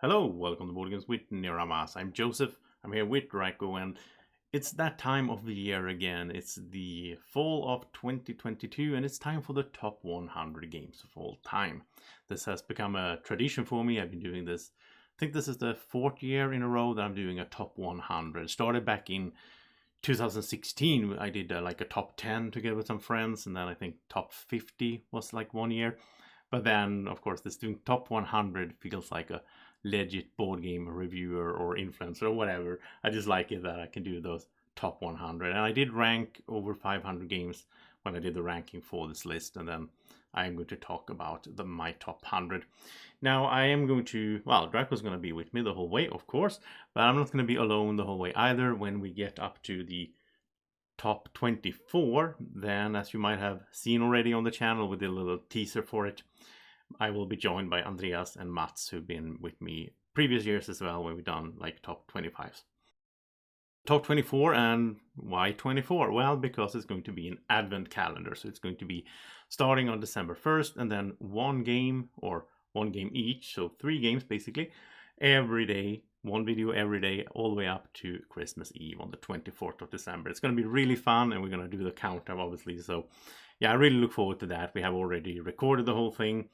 Hello, welcome to Boardgames with Niramas. I'm Joseph. I'm here with Rico, and it's that time of the year again. It's the fall of 2022, and it's time for the top 100 games of all time. This has become a tradition for me. I've been doing this. I think this is the fourth year in a row that I'm doing a top 100. Started back in 2016. I did like a top 10 together with some friends, and then I think top 50 was like one year. But then, of course, this doing top 100 feels like a legit board game reviewer or influencer or whatever. I just like it that I can do those top 100. And I did rank over 500 games when I did the ranking for this list. And then I'm going to talk about my top 100. Now, I am going to, well, Draco's going to be with me the whole way, of course. But I'm not going to be alone the whole way either. When we get up to the top 24, then as you might have seen already on the channel, we did a little teaser for it. I will be joined by Andreas and Mats, who've been with me previous years as well, where we've done like top 25s. Top 24, and why 24? Well, because it's going to be an advent calendar. So it's going to be starting on December 1st, and then one game or one game each, so 3 games basically, every day, one video every day, all the way up to Christmas Eve on the 24th of December. It's going to be really fun, and we're going to do the countdown, obviously. So yeah, I really look forward to that. We have already recorded the whole thing,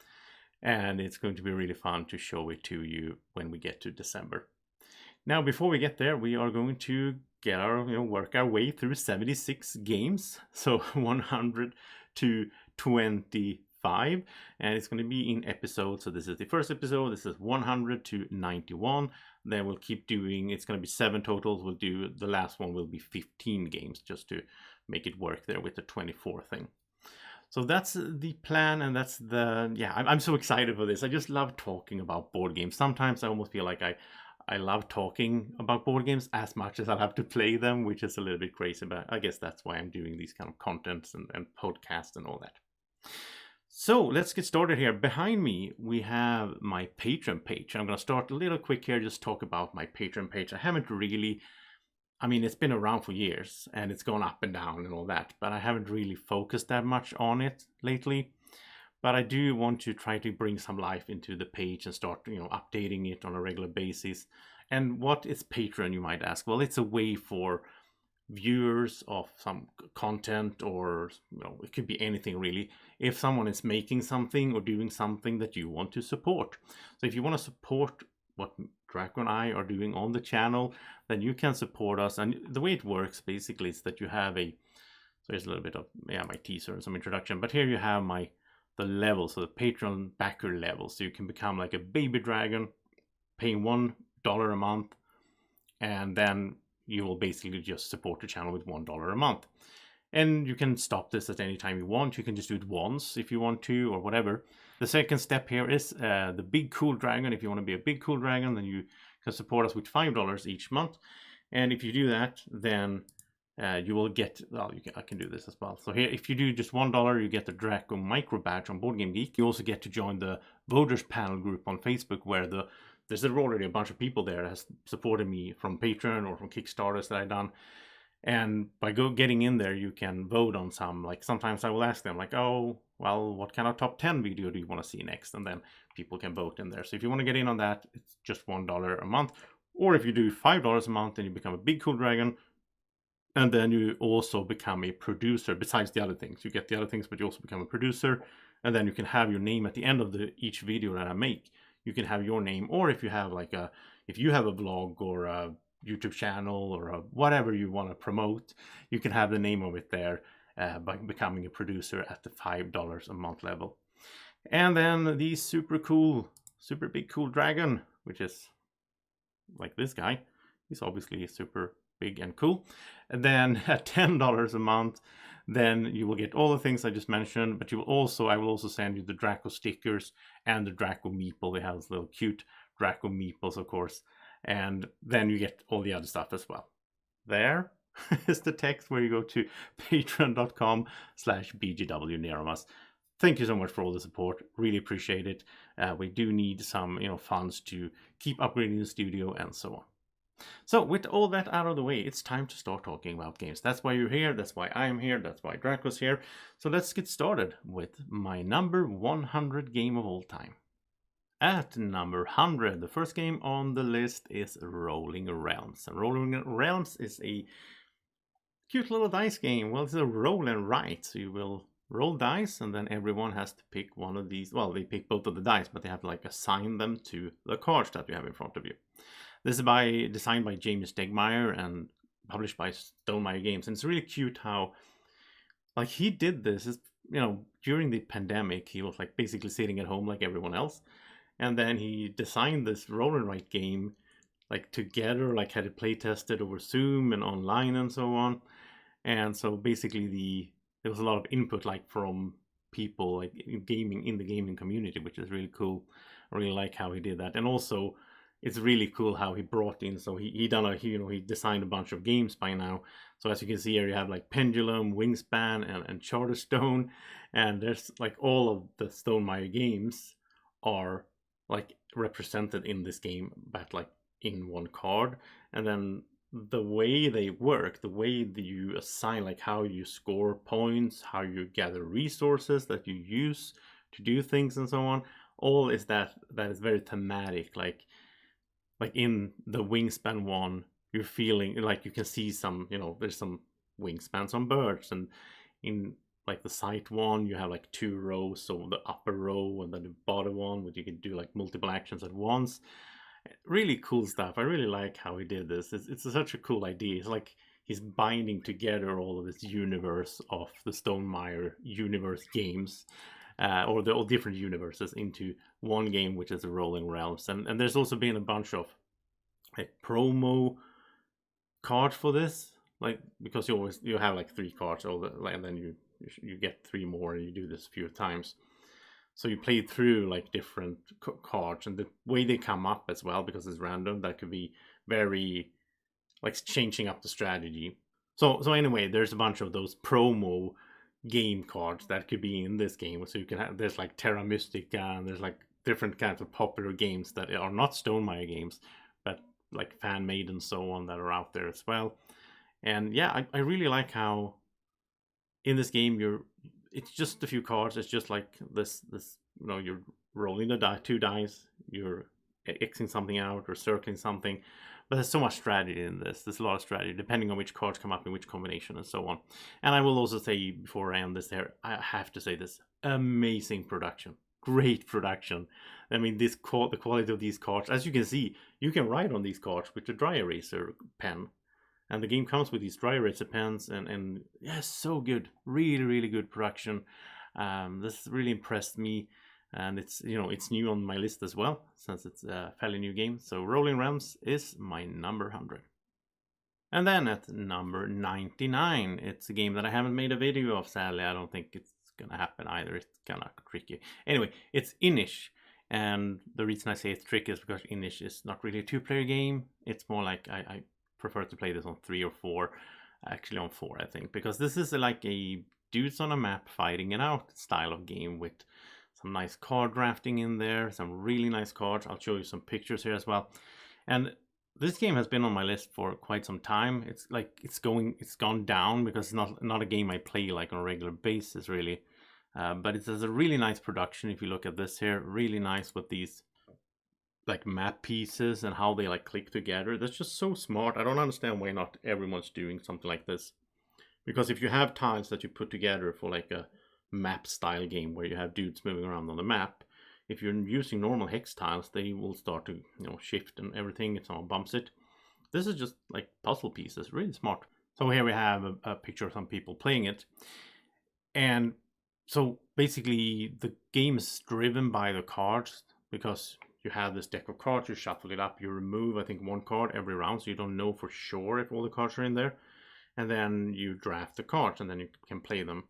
and it's going to be really fun to show it to you when we get to December. Now, before we get there, we are going to get our, work our way through 76 games. So 100 to 25, and it's going to be in episodes. So this is the first episode. This is 100 to 91. Then we'll keep doing, it's going to be 7 totals. We'll do, the last one will be 15 games just to make it work there with the 24 thing. So that's the plan, and that's the, yeah, I'm so excited for this. I just love talking about board games. Sometimes I almost feel like I love talking about board games as much as I'll have to play them, which is a little bit crazy, but I guess that's why I'm doing these kind of contents and podcasts and all that. So let's get started here. Behind me, we have my Patreon page. I'm going to start a little quick here, just talk about my Patreon page. I haven't really, I mean, it's been around for years and it's gone up and down and all that, but I haven't really focused that much on it lately. But I do want to try to bring some life into the page and start, updating it on a regular basis. And what is Patreon, you might ask? Well, it's a way for viewers of some content, or it could be anything really. If someone is making something or doing something that you want to support. So if you want to support what Drako and I are doing on the channel, then you can support us. And the way it works basically is that you have so there's a little bit of my teaser and some introduction, but here you have the level, so the Patreon backer level. So you can become like a baby dragon, paying $1 a month, and then you will basically just support the channel with $1 a month. And you can stop this at any time you want. You can just do it once if you want to, or whatever. The second step here is the Big Cool Dragon. If you want to be a Big Cool Dragon, then you can support us with $5 each month. And if you do that, then you will get, well, I can do this as well. So here, if you do just $1, you get the Drako micro badge on Board Game Geek. You also get to join the voters panel group on Facebook, where there's already a bunch of people there that has supported me from Patreon or from Kickstarters that I've done. And by getting in there, you can vote on some, like sometimes I will ask them like, oh, well, what kind of top 10 video do you want to see next? And then people can vote in there. So if you want to get in on that, it's just $1 a month. Or if you do $5 a month, then you become a Big Cool Dragon. And then you also become a producer besides the other things. You get the other things, but you also become a producer. And then you can have your name at the end of each video that I make. You can have your name, or if you have if you have a vlog or a YouTube channel or whatever you want to promote, you can have the name of it there by becoming a producer at the $5 a month level. And then the super big cool dragon, which is like this guy. He's obviously super big and cool. And then at $10 a month, then you will get all the things I just mentioned, but I will also send you the Drako stickers and the Drako meeple. They have those little cute Drako meeples, of course. And then you get all the other stuff as well. There is the text where you go to patreon.com/bgwNiramas. Thank you so much for all the support. Really appreciate it. We do need some, funds to keep upgrading the studio and so on. So with all that out of the way, it's time to start talking about games. That's why you're here. That's why I'm here. That's why Draco's here. So let's get started with my number 100 game of all time. At number 100, the first game on the list is Rolling Realms. And Rolling Realms is a cute little dice game. Well, it's a roll and write. So you will roll dice, and then everyone has to pick one of these. Well, they pick both of the dice, but they have to like assign them to the cards that you have in front of you. This is designed by James Stegmaier and published by Stonemaier Games. And it's really cute how, like, he did this. During the pandemic, he was like basically sitting at home like everyone else, and then he designed this roll and write game, like together, like had it play tested over Zoom and online and so on. And so basically there was a lot of input like from people like in the gaming community, which is really cool. I really like how he did that. And also it's really cool how he brought in, so he designed a bunch of games by now. So as you can see here, you have like Pendulum, Wingspan, and Charterstone, and there's like all of the Stonemaier games are like represented in this game, but like in one card. And then the way they work, the way that you assign, like how you score points, how you gather resources that you use to do things and so on, all is that is very thematic. Like in the Wingspan one, you're feeling like you can see some, there's some wingspans on birds, and in like the Scythe one, you have like 2 rows, so the upper row and then the bottom one, where you can do like multiple actions at once. Really cool stuff. I really like how he did this. It's such a cool idea. It's like he's binding together all of this universe of the Stonemaier universe games, or all different universes into one game, which is a Rolling Realms. And there's also been a bunch of like promo cards for this, like because you have like 3 cards, and then you get 3 more, and you do this a few times. So you play through like different cards, and the way they come up as well, because it's random, that could be very like changing up the strategy. So anyway, there's a bunch of those promo game cards that could be in this game. So you can have, there's like Terra Mystica, and there's like different kinds of popular games that are not Stonemaier games, but like fan made and so on, that are out there as well. And yeah, I really like how in this game it's just a few cards. It's just like this you're rolling the 2 dice, you're Xing something out or circling something, but there's so much strategy in this. There's a lot of strategy depending on which cards come up in which combination and so on. And I will also say, before I end this here, I have to say this: amazing production, great production. I mean, the quality of these cards, as you can see, you can write on these cards with a dry eraser pen, and the game comes with these dry eraser pens, and yeah, so good, really good production. This really impressed me, and it's it's new on my list as well, since it's a fairly new game. So Rolling Realms is my number 100. And then at number 99, it's a game that I haven't made a video of, sadly. I don't think it's gonna happen either. It's kind of tricky. Anyway, it's Inis. And the reason I say it's tricky is because Inis is not really a 2-player game. It's more like I prefer to play this on 3 or 4, actually on 4, I think, because this is like a dudes on a map fighting it out style of game, with some nice card drafting in there, some really nice cards. I'll show you some pictures here as well. And this game has been on my list for quite some time. It's like it's gone down because it's not a game I play like on a regular basis, really. But it has a really nice production. If you look at this here, really nice with these like map pieces and how they like click together. That's just so smart. I don't understand why not everyone's doing something like this. Because if you have tiles that you put together for like a map style game where you have dudes moving around on the map, if you're using normal hex tiles, they will start to shift and everything. It all bumps it. This is just like puzzle pieces, really smart. So here we have a picture of some people playing it, and so basically the game is driven by the cards, because you have this deck of cards, you shuffle it up, you remove I think 1 card every round, so you don't know for sure if all the cards are in there, and then you draft the cards, and then you can play them.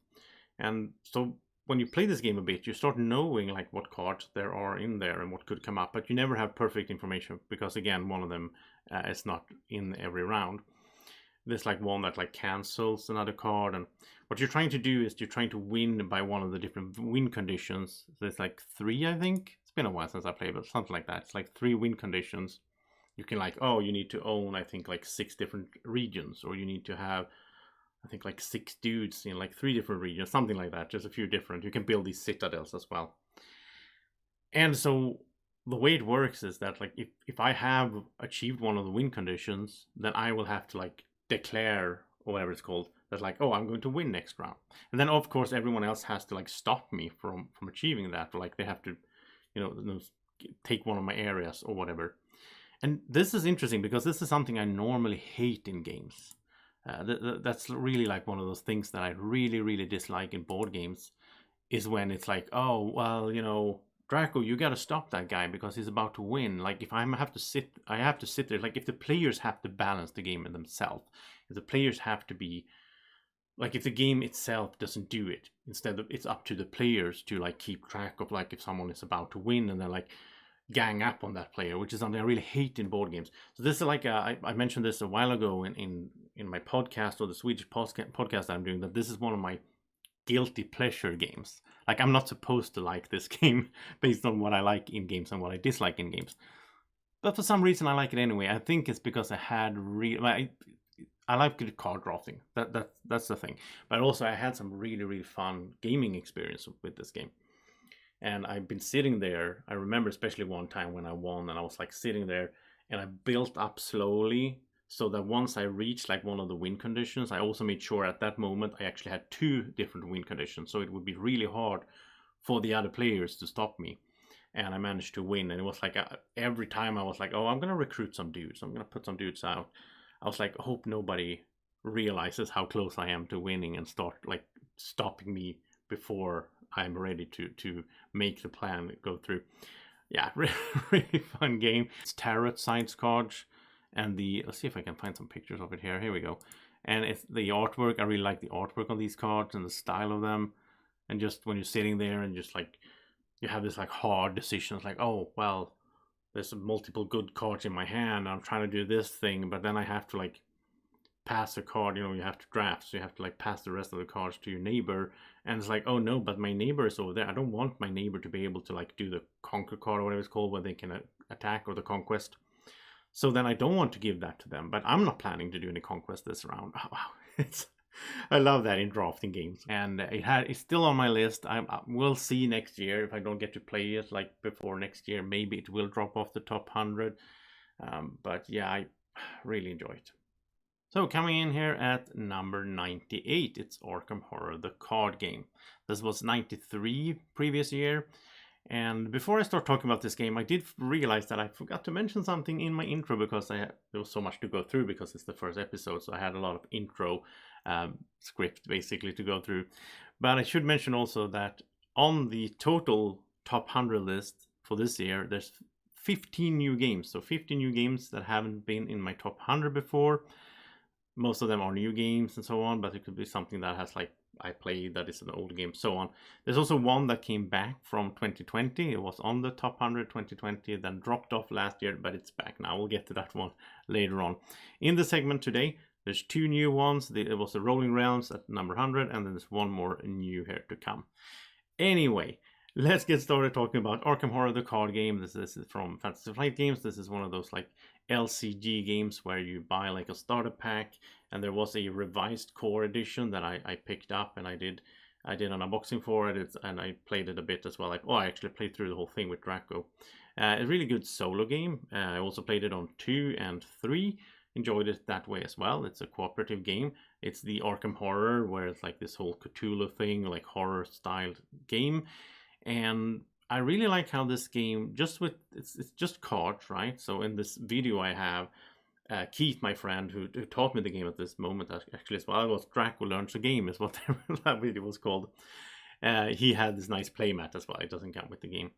And so when you play this game a bit, you start knowing like what cards there are in there and what could come up, but you never have perfect information, because again, one of them is not in every round. There's like one that like cancels another card, and what you're trying to do is you're trying to win by one of the different win conditions. There's like 3, I think. It's been a while since I played, but something like that. It's like 3 win conditions. You can like, you need to own I think like 6 different regions, or you need to have I think like 6 dudes in like 3 different regions, something like that. Just a few different. You can build these citadels as well. And so the way it works is that like if I have achieved one of the win conditions, then I will have to like declare, or whatever it's called, that like, oh, I'm going to win next round. And then of course everyone else has to like stop me from achieving that, or like they have to, you know, take one of my areas or whatever. And this is interesting because this is something I normally hate in games. That's really like one of those things that I really dislike in board games, is when it's like, oh, well, you know, Drako, you got to stop that guy because he's about to win. Like if I have to sit there. Like if the players have to balance the game in themselves, if the players have to be like, if the game itself doesn't do it, instead of it's up to the players to like keep track of like if someone is about to win and then like gang up on that player, which is something I really hate in board games. So this is like I mentioned this a while ago in my podcast, or the Swedish podcast that I'm doing, that this is one of my guilty pleasure games. Like I'm not supposed to like this game based on what I like in games and what I dislike in games, but for some reason I like it anyway. I think it's because I had I like the card drafting. That's the thing. But also I had some really fun gaming experience with this game. And I've been sitting there. I remember especially one time when I won, and I was like sitting there and I built up slowly, so that once I reached like one of the win conditions, I also made sure at that moment I actually had 2 different win conditions. So it would be really hard for the other players to stop me. And I managed to win. And it was like every time I was like, oh, I'm going to recruit some dudes. I'm going to put some dudes out. I was like, I hope nobody realizes how close I am to winning and start like stopping me before I'm ready to make the plan go through. Yeah, really fun game. It's tarot science cards, and let's see if I can find some pictures of it here. Here we go. And it's the artwork. I really like the artwork on these cards and the style of them. And just when you're sitting there and just like you have this like hard decisions, like, oh well, there's multiple good cards in my hand. I'm trying to do this thing, but then I have to like pass a card, you know, you have to draft, so you have to like pass the rest of the cards to your neighbor. And it's like, oh no, but my neighbor is over there. I don't want my neighbor to be able to like do the conquer card or whatever it's called, where they can attack, or the conquest. So then I don't want to give that to them, but I'm not planning to do any conquest this round. Oh, wow. I love that in drafting games, and it's still on my list. We'll see next year if I don't get to play it like before next year. Maybe it will drop off the top 100, but yeah, I really enjoy it. So coming in here at number 98, it's Arkham Horror, the card game. This was 93 previous year. And before I start talking about this game, I did realize that I forgot to mention something in my intro, because there was so much to go through because it's the first episode. So I had a lot of intro script basically to go through. But I should mention also that on the total top 100 list for this year, there's 15 new games. So 15 new games that haven't been in my top 100 before. Most of them are new games and so on, but it could be something that has like I played that is an old game, so on. There's also one that came back from 2020. It was on the top 100 2020, then dropped off last year, but it's back now. We'll get to that one later on. In the segment today, there's 2 new ones. It was the Rolling Realms at number 100, and then there's one more new here to come. Anyway, let's get started talking about Arkham Horror, the card game. This is from Fantasy Flight Games. This is one of those like LCG games where you buy like a starter pack, and there was a revised core edition that I picked up, and I did an unboxing for it, and I played it a bit as well. Like, I actually played through the whole thing with Drako. A really good solo game. I also played it on 2 and 3. Enjoyed it that way as well. It's a cooperative game. It's the Arkham Horror, where it's like this whole Cthulhu thing, like horror styled game. And I really like how this game, it's just cards, right? So in this video I have Keith, my friend, who taught me the game at this moment, actually as well. It was Drako Learns the Game is what that video was called. He had this nice playmat as well. It doesn't come with the game.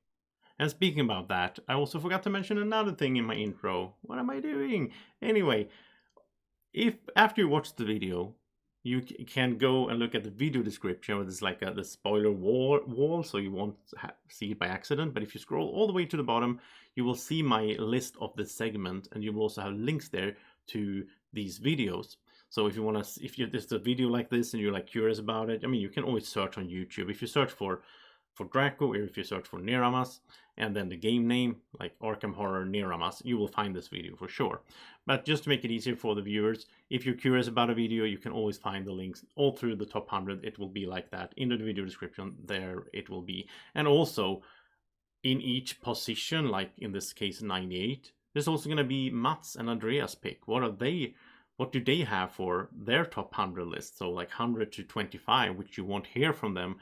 And speaking about that, I also forgot to mention another thing in my intro. What am I doing? Anyway, if after you watch the video, you can go and look at the video description, where there's like the spoiler wall, so you won't see it by accident. But if you scroll all the way to the bottom, you will see my list of this segment, and you will also have links there to these videos. So if you want to, if there's a video like this and you're like curious about it, I mean, you can always search on YouTube. If you search for Drako, or if you search for Niramas and then the game name like Arkham Horror Niramas, you will find this video for sure. But just to make it easier for the viewers, if you're curious about a video, you can always find the links all through the top 100. It will be like that in the video description. There it will be. And also, in each position, like in this case 98, there's also going to be Mats and Andreas pick. What do they have for their top 100 list? So like 100 to 25, which you won't hear from them.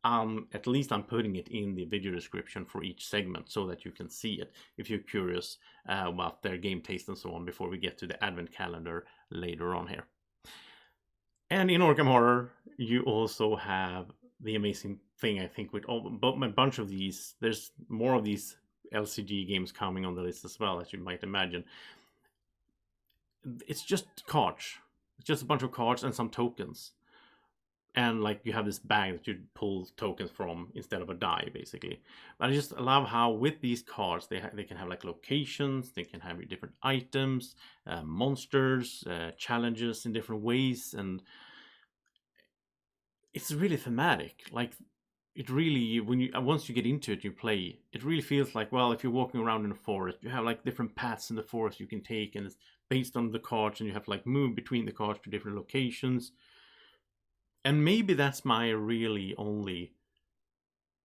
At least I'm putting it in the video description for each segment so that you can see it if you're curious about their game taste and so on before we get to the advent calendar later on here. And in Arkham Horror, you also have the amazing thing, I think, with a bunch of these. There's more of these LCG games coming on the list as well, as you might imagine. It's just cards. It's just a bunch of cards and some tokens. And like you have this bag that you pull tokens from instead of a die, basically. But I just love how with these cards they can have like locations, they can have different items, monsters, challenges in different ways, and it's really thematic. Like it really, when you once you get into it, you play. It really feels like, well, if you're walking around in a forest, you have like different paths in the forest you can take, and it's based on the cards, and you have to like move between the cards to different locations. And maybe that's my really only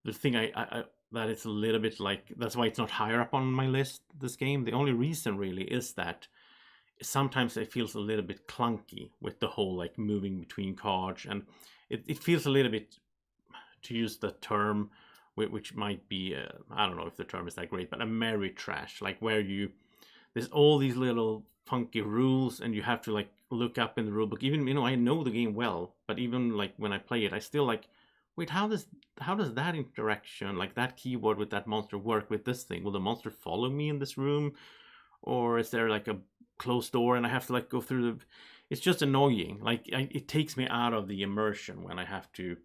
the thing I that it's a little bit like, that's why it's not higher up on my list, this game. The only reason really is that sometimes it feels a little bit clunky with the whole like moving between cards, and it feels a little bit, to use the term which might be I don't know if the term is that great, but a merry trash, like where there's all these little funky rules and you have to like look up in the rulebook. Even, you know, I know the game well, but even like when I play it, I still like, wait, how does that interaction, like that keyword with that monster, work with this thing? Will the monster follow me in this room, or is there like a closed door and I have to like go through the? It's just annoying. Like it takes me out of the immersion when I have to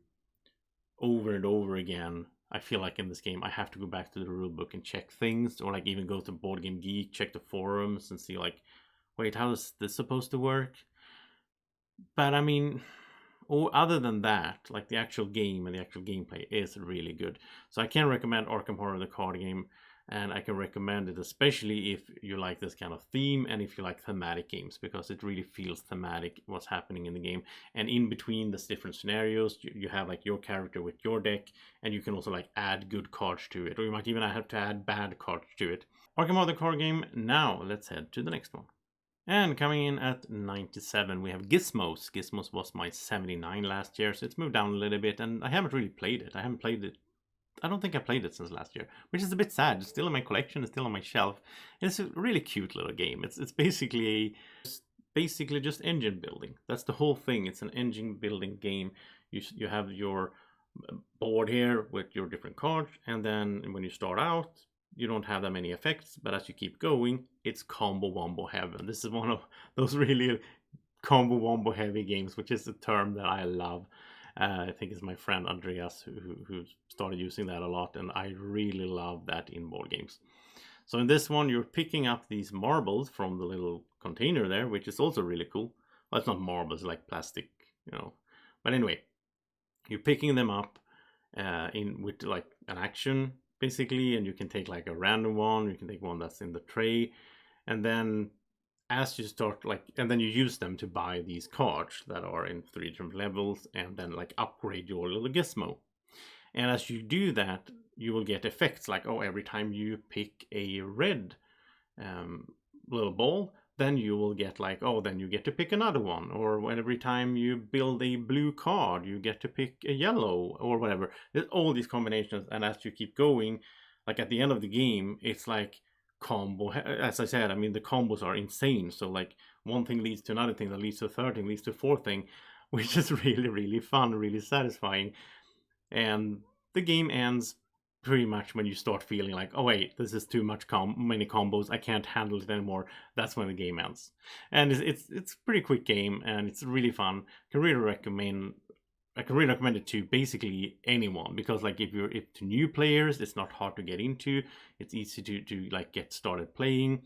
over and over again. I feel like in this game I have to go back to the rulebook and check things, or like even go to Board Game Geek, check the forums and see like, wait, how is this supposed to work? But I mean, other than that, like the actual game and the actual gameplay is really good. So I can recommend Arkham Horror, the card game, and I can recommend it especially if you like this kind of theme and if you like thematic games, because it really feels thematic what's happening in the game. And in between the different scenarios, you have like your character with your deck, and you can also like add good cards to it, or you might even have to add bad cards to it. Arkham Horror, the card game. Now let's head to the next one. And coming in at 97, we have Gizmos. Gizmos was my 79 last year, so it's moved down a little bit, and I haven't really played it. I don't think I played it since last year, which is a bit sad. It's still in my collection, it's still on my shelf. It's a really cute little game. It's basically just engine building. That's the whole thing. It's an engine building game. You have your board here with your different cards, and then when you start out, you don't have that many effects, but as you keep going, it's combo wombo heaven. This is one of those really combo wombo heavy games, which is a term that I love. I think it's my friend Andreas who started using that a lot, and I really love that in board games. So in this one, you're picking up these marbles from the little container there, which is also really cool. Well, it's not marbles, it's like plastic, you know. But anyway, you're picking them up with like an action, basically, and you can take like a random one, you can take one that's in the tray, and then as you start and then you use them to buy these cards that are in 3 different levels, and then like upgrade your little gizmo. And as you do that, you will get effects like, oh, every time you pick a red little ball, then you will get like, oh, then you get to pick another one. Or every time you build a blue card, you get to pick a yellow, or whatever. There's all these combinations, and as you keep going, like at the end of the game, it's like combo. As I said, I mean, the combos are insane. So like one thing leads to another thing, that leads to a third thing, leads to a fourth thing, which is really, really fun, really satisfying. And the game ends pretty much when you start feeling like, oh wait, this is too much many combos, I can't handle it anymore. That's when the game ends. And it's a pretty quick game, and it's really fun. I can really recommend it to basically anyone, because like if to new players, it's not hard to get into. It's easy to like get started playing.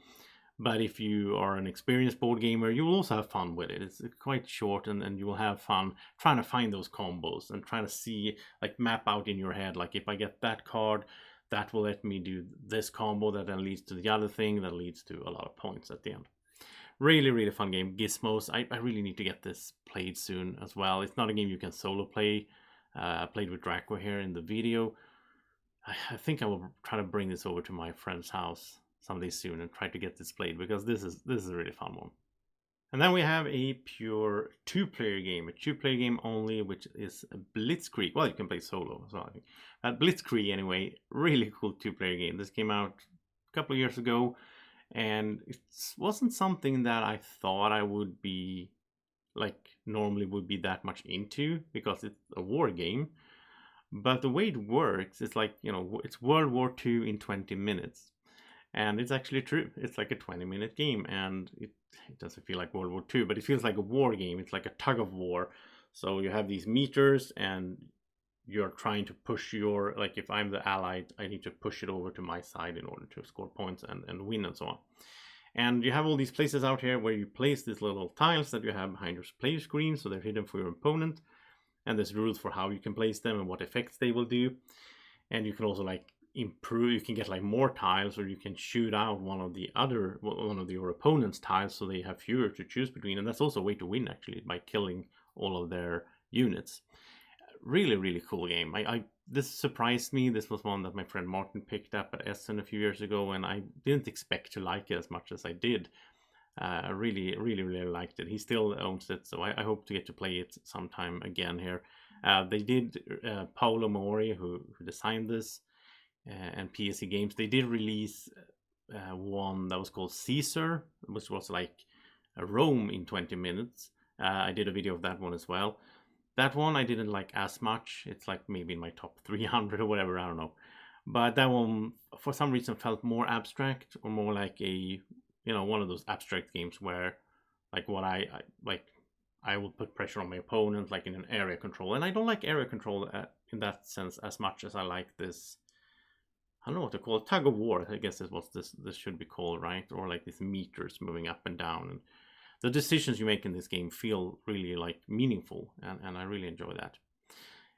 But if you are an experienced board gamer, you will also have fun with it. It's quite short, and you will have fun trying to find those combos and trying to see, like map out in your head, like if I get that card, that will let me do this combo that then leads to the other thing that leads to a lot of points at the end. Really, really fun game. Gizmos. I really need to get this played soon as well. It's not a game you can solo play. I played with Drako here in the video. I think I will try to bring this over to my friend's house someday soon and try to get this played, because this is a really fun one. And then we have a pure two-player game, a two-player game only, which is Blitzkrieg. Well, you can play solo as well, I think. Blitzkrieg, anyway, really cool two-player game. This came out a couple of years ago, and it wasn't something that I thought I would be, like, normally would be that much into, because it's a war game. But the way it works, it's like, it's World War II in 20 minutes. And it's actually true. It's like a 20-minute game, and it doesn't feel like World War II, but it feels like a war game. It's like a tug of war. So you have these meters, and you're trying to push your, like, if I'm the allied, I need to push it over to my side in order to score points and win and so on. And you have all these places out here where you place these little tiles that you have behind your player screen, so they're hidden for your opponent. And there's rules for how you can place them and what effects they will do. And you can also, like, improve, you can get like more tiles, or you can shoot out one of your opponent's tiles, so they have fewer to choose between. And that's also a way to win, actually, by killing all of their units. Really, really cool game. This surprised me. This was one that my friend Martin picked up at Essen a few years ago, and I didn't expect to like it as much as I did. I really, really, really liked it. He still owns it, so I hope to get to play it sometime again here. They did, Paolo Mori, who designed this, and PSC Games, they did release one that was called Caesar, which was like a Rome in 20 minutes. I did a video of that one as well. That one I didn't like as much. It's like maybe in my top 300 or whatever, I don't know. But that one, for some reason, felt more abstract, or more like a, one of those abstract games where, like, what I will put pressure on my opponent, like in an area control. And I don't like area control in that sense as much as I like this, I don't know what to call it, tug of war, I guess is what this should be called, right? Or like these meters moving up and down. And the decisions you make in this game feel really like meaningful, and I really enjoy that.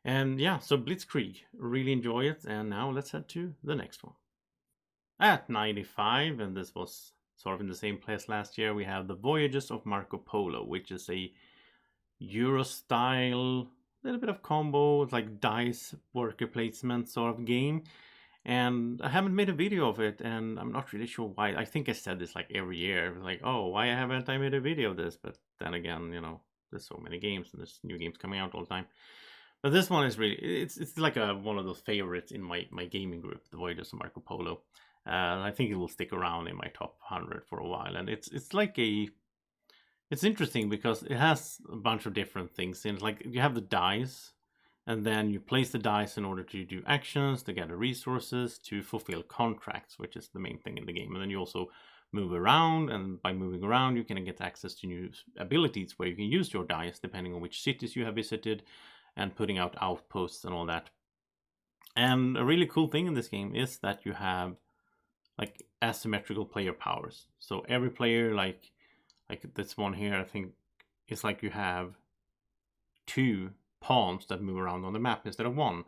And yeah, so Blitzkrieg, really enjoy it. And now let's head to the next one. At 95, and this was sort of in the same place last year, we have The Voyages of Marco Polo, which is a Euro style, little bit of combo, like dice worker placement sort of game. And I haven't made a video of it, and I'm not really sure why. I think I said this like every year, like, oh, why haven't I made a video of this? But then again, there's so many games, and there's new games coming out all the time. But this one is really, it's like one of those favorites in my gaming group, The Voyages of Marco Polo. I think it will stick around in my top 100 for a while. And it's interesting because it has a bunch of different things in it. Like, you have the dice, and then you place the dice in order to do actions, to gather resources, to fulfill contracts, which is the main thing in the game. And then you also move around, and by moving around, you can get access to new abilities where you can use your dice depending on which cities you have visited, and putting out outposts and all that. And a really cool thing in this game is that you have like asymmetrical player powers. So every player, like this one here, I think it's like you have 2 pawns that move around on the map instead of 1,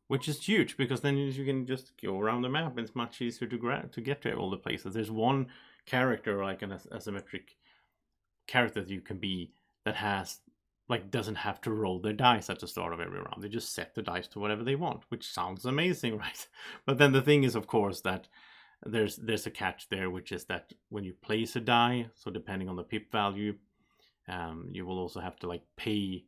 which is huge, because then you can just go around the map, and it's much easier to get to all the places. There's one character, like an asymmetric character that you can be, that has, like, doesn't have to roll their dice at the start of every round. They just set the dice to whatever they want, which sounds amazing, right? But then the thing is, of course, that there's a catch there, which is that when you place a die, so depending on the pip value, you will also have to, like, pay.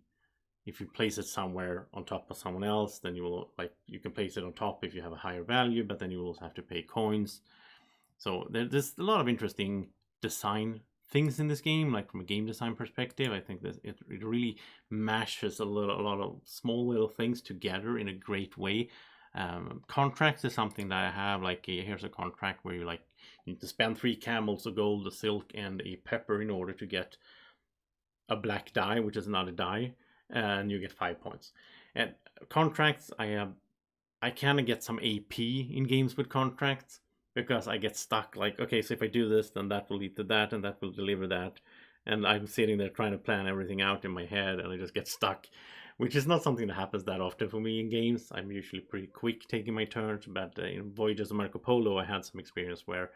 If you place it somewhere on top of someone else, then you can place it on top if you have a higher value, but then you will also have to pay coins. So there's a lot of interesting design things in this game, like from a game design perspective. I think that it really mashes a lot of small little things together in a great way. Contracts is something that I have, like, here's a contract where you need to spend 3 camels, a gold, a silk, and a pepper in order to get a black die, which is not a die, and you get 5 points. And contracts, I kind of get some AP in games with contracts, because I get stuck, like, okay, so if I do this, then that will lead to that, and that will deliver that. And I'm sitting there trying to plan everything out in my head, and I just get stuck, which is not something that happens that often for me in games. I'm usually pretty quick taking my turns, but in Voyages of Marco Polo, I had some experience where,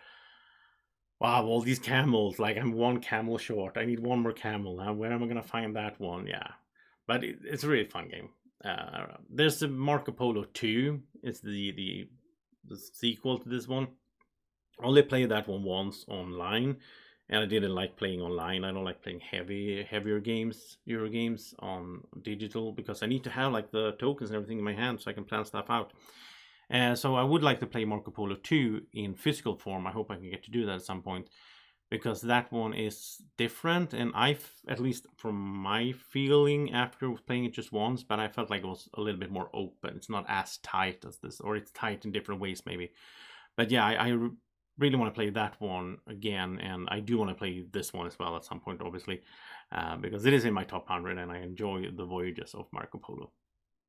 wow, all these camels, like, I'm 1 camel short. I need 1 more camel. Now, where am I going to find that one? Yeah. But it's a really fun game. There's a Marco Polo 2. It's the sequel to this one. I only played that one once online, and I didn't like playing online. I don't like playing heavier games, Euro games on digital, because I need to have like the tokens and everything in my hand so I can plan stuff out. So I would like to play Marco Polo 2 in physical form. I hope I can get to do that at some point, because that one is different, and at least from my feeling after playing it just once, but I felt like it was a little bit more open. It's not as tight as this, or it's tight in different ways maybe. But yeah, I really want to play that one again, and I do want to play this one as well at some point, obviously, because it is in my top 100, and I enjoy the voyages of Marco Polo.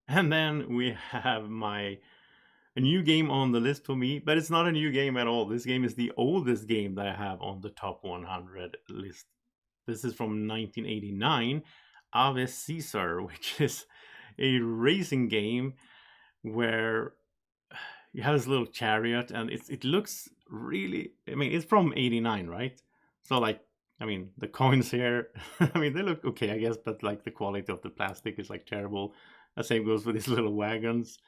And then we have a new game on the list for me, but it's not a new game at all. This game is the oldest game that I have on the top 100 list. This is from 1989, Ave Caesar, which is a racing game where you have this little chariot, and it looks really, I mean, it's from 89, right? So like, I mean, the coins here, I mean, they look okay, I guess, but like the quality of the plastic is like terrible. The same goes with these little wagons.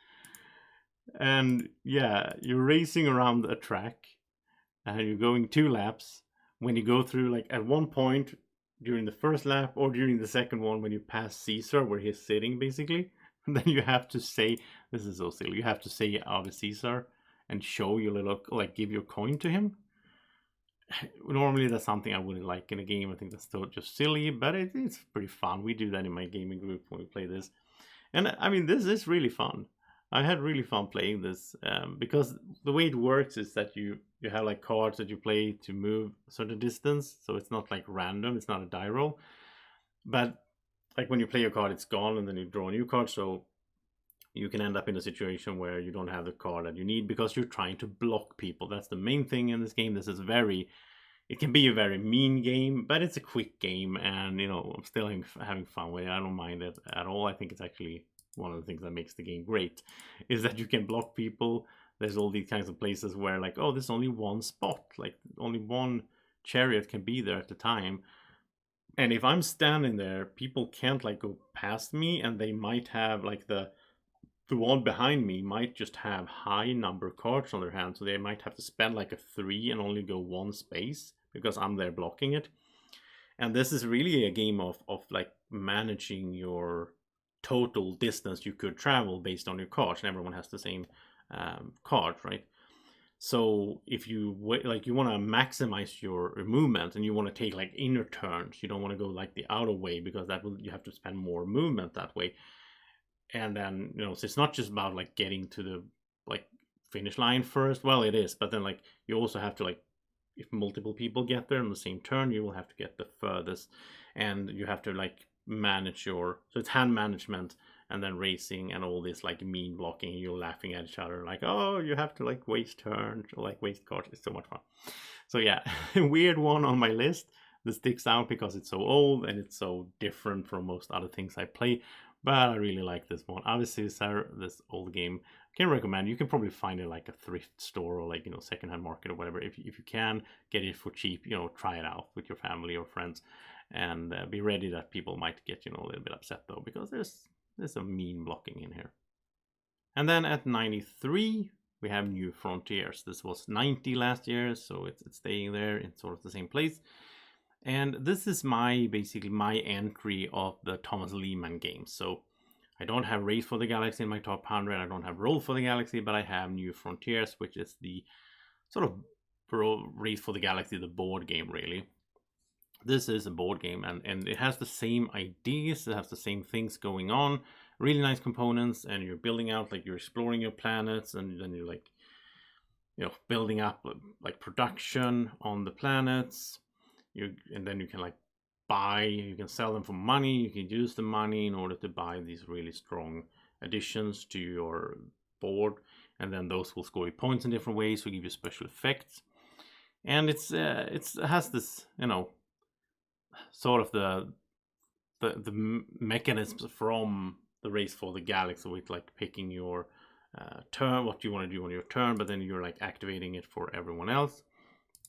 And yeah, you're racing around a track, and you're going 2 laps. When you go through, like at one point during the first lap or during the second one, when you pass Caesar, where he's sitting basically, then you have to say, this is so silly, you have to say Ave Caesar and show your little, like give your coin to him. Normally that's something I wouldn't like in a game. I think that's still just silly, but it's pretty fun. We do that in my gaming group when we play this. And I mean, this is really fun. I had really fun playing this, because the way it works is that you have like cards that you play to move a certain distance, so it's not like random, it's not a die roll. But like when you play your card, it's gone, and then you draw a new card, so you can end up in a situation where you don't have the card that you need because you're trying to block people. That's the main thing in this game. This is it can be a very mean game, but it's a quick game, and you know, I'm still having fun with it. I don't mind it at all. I think it's actually one of the things that makes the game great, is that you can block people. There's all these kinds of places where like, oh, there's only one spot, like only one chariot can be there at the time. And if I'm standing there, people can't like go past me, and they might have like the one behind me might just have high number cards on their hand, so they might have to spend like a 3 and only go 1 space because I'm there blocking it. And this is really a game of like managing your total distance you could travel based on your cards, and everyone has the same card, right? So if you like, you want to maximize your movement, and you want to take like inner turns, you don't want to go like the outer way, because you have to spend more movement that way. And then, you know, so it's not just about like getting to the like finish line first. Well, it is, but then like you also have to like, if multiple people get there in the same turn, you will have to get the furthest, and you have to like manage so it's hand management, and then racing and all this like mean blocking, and you're laughing at each other like, oh, you have to like waste turns or like waste cards. It's so much fun. So yeah, weird one on my list that sticks out because it's so old and it's so different from most other things I play, but I really like this one. Obviously, this old game, can recommend. You can probably find it like a thrift store or like, you know, secondhand market or whatever. If you can get it for cheap, you know, try it out with your family or friends, and be ready that people might get, you know, a little bit upset though, because there's some mean blocking in here. And then at 93 we have New Frontiers. This was 90 last year, so it's staying there in sort of the same place. And this is basically my entry of the Thomas Lehman games. So I don't have Race for the Galaxy in my top 100. I don't have Roll for the Galaxy, but I have New Frontiers, which is the sort of Race for the Galaxy, the board game, really. This is a board game, and it has the same ideas. It has the same things going on. Really nice components, and you're building out, like you're exploring your planets, and then you're like, you know, building up like production on the planets. And then you can like you can sell them for money. You can use the money in order to buy these really strong additions to your board, and then those will score you points in different ways, will give you special effects. And it has this, you know, sort of the mechanisms from the Race for the Galaxy, with like picking your turn, what you want to do on your turn, but then you're like activating it for everyone else.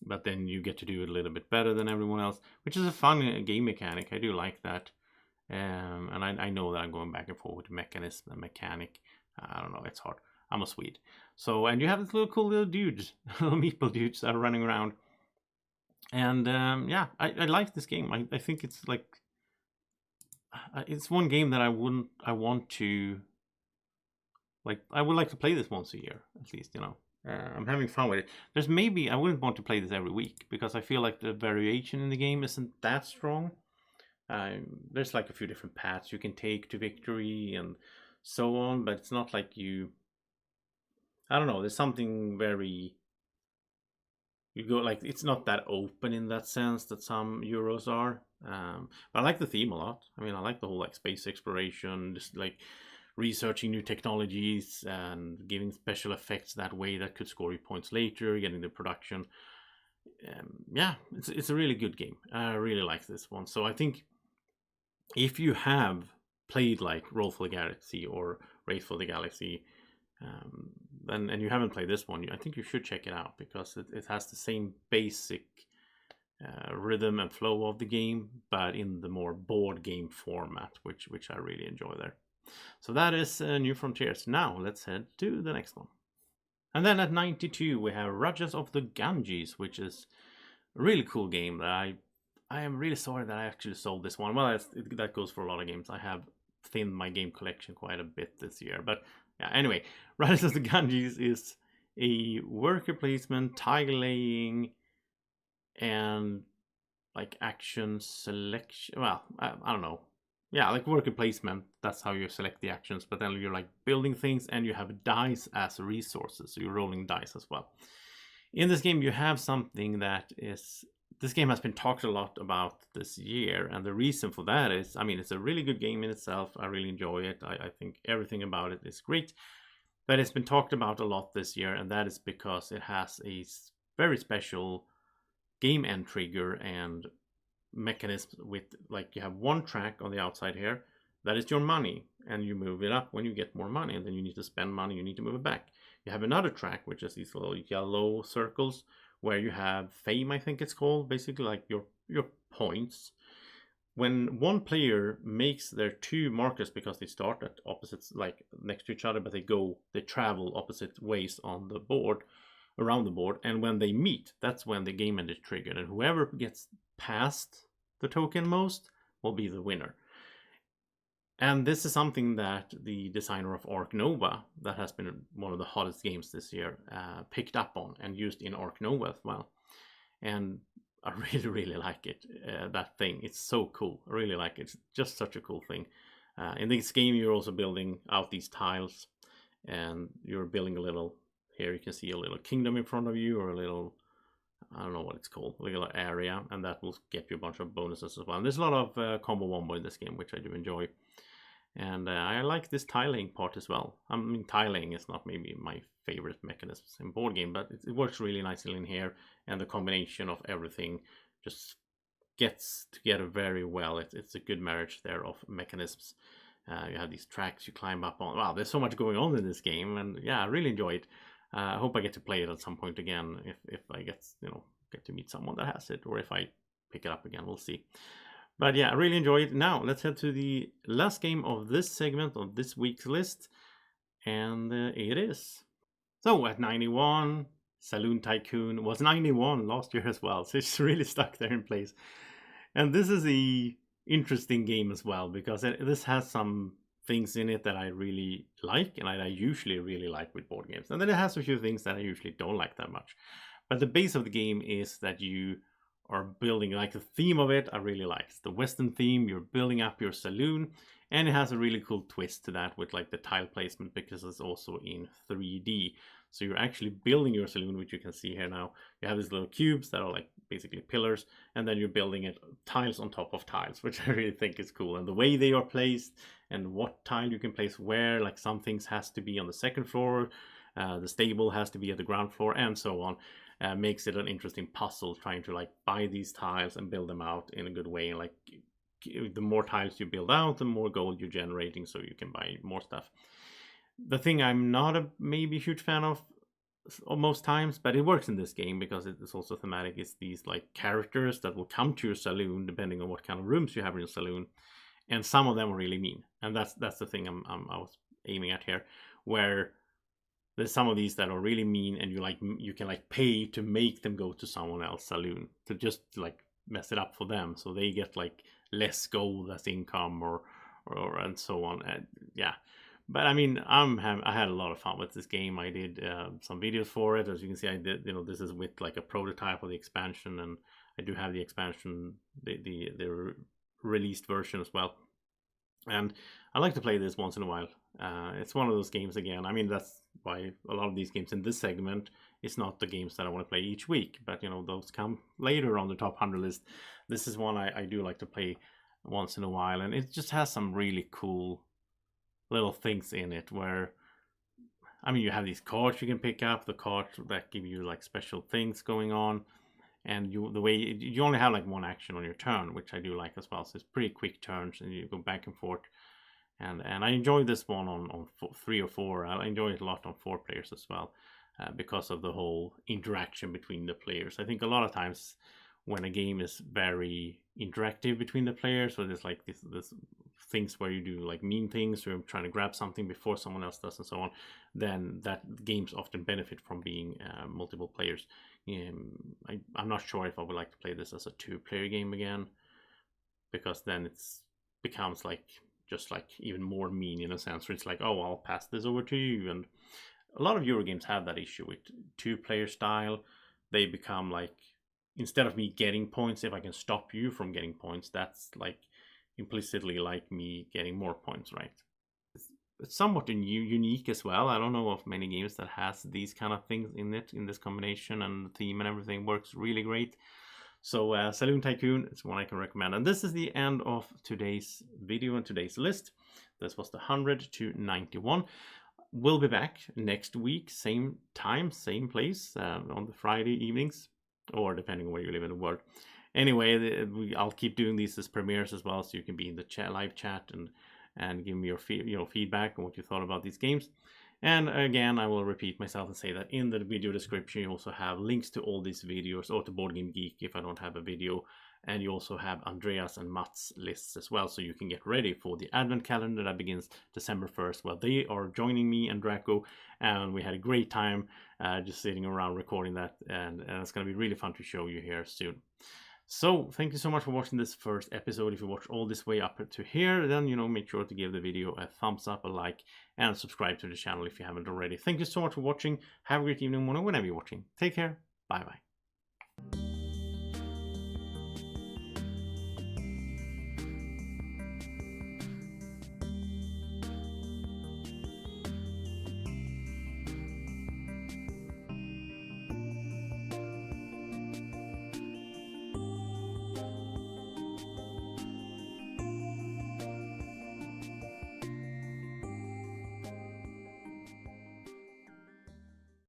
But then you get to do it a little bit better than everyone else, which is a fun game mechanic. I do like that. And I know that I'm going back and forth with mechanism and mechanic. I don't know, it's hard. I'm a Swede. So, and you have this little cool little dudes, little meeple dudes that are running around. And yeah, I like this game. I think it's like, it's one game that I want to, like, I would like to play this once a year, at least, you know. I'm having fun with it. There's maybe, I wouldn't want to play this every week, because I feel like the variation in the game isn't that strong. There's like a few different paths you can take to victory and so on, but it's not like you, I don't know, there's something very, you go like, it's not that open in that sense that some Euros are. But I like the theme a lot. I mean, I like the whole like space exploration, just like researching new technologies and giving special effects that way that could score you points later, getting the production. Yeah, it's a really good game. I really like this one. So I think if you have played like Roll for the Galaxy or Race for the Galaxy, and you haven't played this one, I think you should check it out, because it has the same basic rhythm and flow of the game, but in the more board game format, which I really enjoy there. So that is New Frontiers. Now let's head to the next one. And then at 92 we have Rajas of the Ganges, which is a really cool game that I am really sorry that I actually sold this one. Well, that goes for a lot of games. I have thinned my game collection quite a bit this year. But yeah, anyway, Rajas of the Ganges is a worker placement, tile laying, and like action selection. Well, I don't know. Yeah, like worker placement. That's how you select the actions. But then you're like building things, and you have dice as resources. So you're rolling dice as well. In this game, you have something that is, this game has been talked a lot about this year, and the reason for that is, I mean, it's a really good game in itself. I really enjoy it. I think everything about it is great, but it's been talked about a lot this year, and that is because it has a very special game end trigger and mechanism with, like, you have one track on the outside here that is your money, and you move it up when you get more money, and then you need to spend money, you need to move it back. You have another track, which is these little yellow circles, where you have fame, I think it's called, basically like your points. When one player makes their two markers, because they start at opposites, like next to each other, but they travel opposite ways on the board, around the board, and when they meet, that's when the game end is triggered, and whoever gets past the token most will be the winner. And this is something that the designer of Ark Nova, that has been one of the hottest games this year, picked up on and used in Ark Nova as well. And I really, really like it, that thing. It's so cool. I really like it. It's just such a cool thing. In this game, you're also building out these tiles, and you're building a little, here you can see a little kingdom in front of you, or a little, I don't know what it's called, a little area, and that will get you a bunch of bonuses as well. And there's a lot of combo wombo in this game, which I do enjoy. And I like this tiling part as well. I mean, tiling is not maybe my favorite mechanism in board game, but it works really nicely in here, and the combination of everything just gets together very well. It's a good marriage there of mechanisms. You have these tracks you climb up on. Wow, there's so much going on in this game, and yeah, I really enjoy it. I hope I get to play it at some point again, if I get to meet someone that has it, or if I pick it up again, we'll see. But yeah, I really enjoy it. Now, let's head to the last game of this segment of this week's list. And it is. So, at 91, Saloon Tycoon was 91 last year as well. So, it's really stuck there in place. And this is a interesting game as well, because this has some things in it that I really like, and I usually really like with board games. And then it has a few things that I usually don't like that much. But the base of the game is that you are building, like the theme of it, I really like. It's the Western theme, you're building up your saloon, and it has a really cool twist to that with like the tile placement, because it's also in 3D. So you're actually building your saloon, which you can see here now. You have these little cubes that are like basically pillars, and then you're building it tiles on top of tiles, which I really think is cool. And the way they are placed, and what tile you can place where, like some things has to be on the second floor, the stable has to be at the ground floor, and so on. Makes it an interesting puzzle, trying to like buy these tiles and build them out in a good way. And like the more tiles you build out, the more gold you're generating, so you can buy more stuff. The thing I'm not a maybe huge fan of most times, but it works in this game because it's also thematic, is these like characters that will come to your saloon depending on what kind of rooms you have in your saloon. and some of them are really mean, and that's the thing I was aiming at here, where there's some of these that are really mean, and you can like pay to make them go to someone else's saloon to just like mess it up for them, so they get like less gold as income or and so on. Yeah, but I mean, I had a lot of fun with this game. I did some videos for it. As you can see, I did, this is with like a prototype of the expansion, and I do have the expansion, the released version as well. And I like to play this once in a while. It's one of those games again. I mean, that's why a lot of these games in this segment is not the games that I want to play each week, but those come later on the top 100 list. This is one I do like to play once in a while, and it just has some really cool little things in it where, I mean, you have these cards you can pick up, the cards that give you like special things going on, and the way you only have like one action on your turn, which I do like as well. So it's pretty quick turns, and you go back and forth. And I enjoy this one on 3 or 4. I enjoy it a lot on 4 players as well, because of the whole interaction between the players. I think a lot of times when a game is very interactive between the players, so there's like this things where you do like mean things, or trying to grab something before someone else does, and so on, then that games often benefit from being multiple players. I'm not sure if I would like to play this as a 2-player game again, because then it's becomes like just like even more mean in a sense, where it's like, oh, I'll pass this over to you. And a lot of Euro games have that issue with 2-player style. They become like, instead of me getting points, if I can stop you from getting points, that's like implicitly like me getting more points, right? It's somewhat unique as well. I don't know of many games that has these kind of things in it, in this combination, and the theme and everything works really great. So Saloon Tycoon is one I can recommend. And this is the end of today's video and today's list. This was the 100 to 91. We'll be back next week, same time, same place, on the Friday evenings, or depending on where you live in the world. Anyway, I'll keep doing these as premieres as well, so you can be in the live chat and give me your feedback on what you thought about these games. And again, I will repeat myself and say that in the video description you also have links to all these videos, or to Board Game Geek if I don't have a video, and you also have Andreas and Mats lists as well, so you can get ready for the advent calendar that begins December 1st. Well, they are joining me and Drako, and we had a great time just sitting around recording that, and it's going to be really fun to show you here soon. So thank you so much for watching this first episode. If you watch all this way up to here, then make sure to give the video a thumbs up, a like, and subscribe to the channel if you haven't already. Thank you so much for watching. Have a great evening, morning, whenever you're watching. Take care. Bye bye.